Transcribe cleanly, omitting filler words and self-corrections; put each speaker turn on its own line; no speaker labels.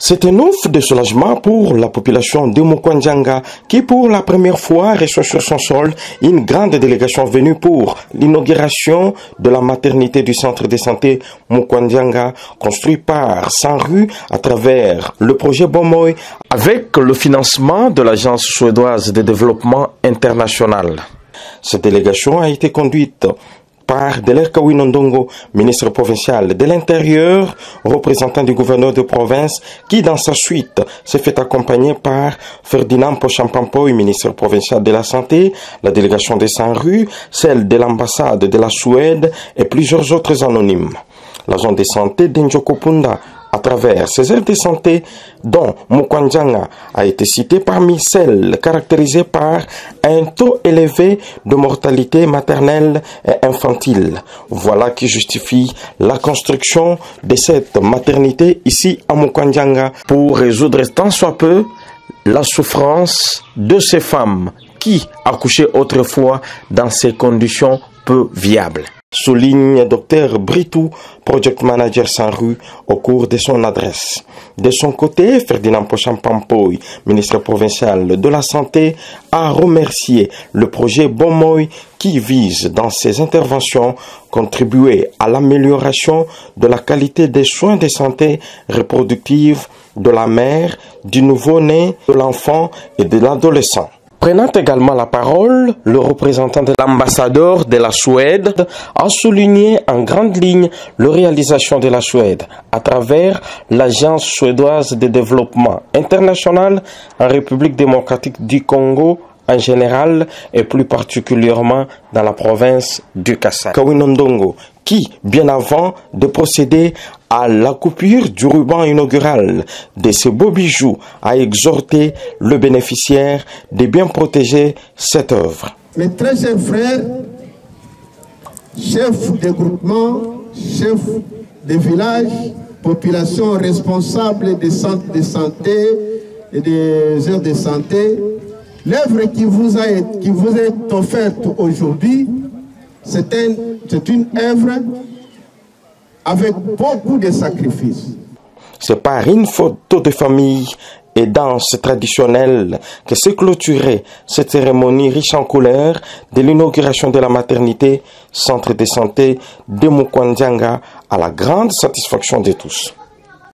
C'est un offre de soulagement pour la population de Mukwandjanga qui pour la première fois reçoit sur son sol une grande délégation venue pour l'inauguration de la maternité du centre de santé Mukwandjanga construit par Sanru à travers le projet Bomoy avec le financement de l'Agence suédoise de développement international. Cette délégation a été conduite par Deler Kawinondongo, ministre provincial de l'Intérieur, représentant du gouverneur de province, qui dans sa suite s'est fait accompagner par Ferdinand Pochampampoy, ministre provincial de la Santé, la délégation de Sanru, celle de l'ambassade de la Suède et plusieurs autres anonymes. La zone de santé d'Njokopunda, à travers ses aires de santé, dont Mukwandjanga a été cité parmi celles caractérisées par un taux élevé de mortalité maternelle et infantile. Voilà qui justifie la construction de cette maternité ici à Mukwandjanga pour résoudre tant soit peu la souffrance de ces femmes qui accouchaient autrefois dans ces conditions peu viables. Souligne Dr Britou, Project Manager Sanru, au cours de son adresse. De son côté, Ferdinand Pochampampoy, ministre provincial de la Santé, a remercié le projet Bomoy qui vise dans ses interventions contribuer à l'amélioration de la qualité des soins de santé reproductive de la mère, du nouveau-né, de l'enfant et de l'adolescent. Prenant également la parole, le représentant de l'ambassadeur de la Suède a souligné en grande ligne la réalisation de la Suède à travers l'Agence suédoise de développement international en République démocratique du Congo en général et plus particulièrement dans la province du Kasai. Kawinondongo, qui, bien avant de procéder à la coupure du ruban inaugural de ce beau bijou, a exhorté le bénéficiaire de bien protéger cette œuvre.
Mes très chers frères, chefs de groupement, chefs de village, population responsable des centres de santé et des aires de santé, l'œuvre qui vous est offerte aujourd'hui, c'est une œuvre avec beaucoup de sacrifices.
C'est par une photo de famille et danse traditionnelle que s'est clôturée cette cérémonie riche en couleurs de l'inauguration de la maternité, centre de santé de Mukwandjanga, à la grande satisfaction de tous.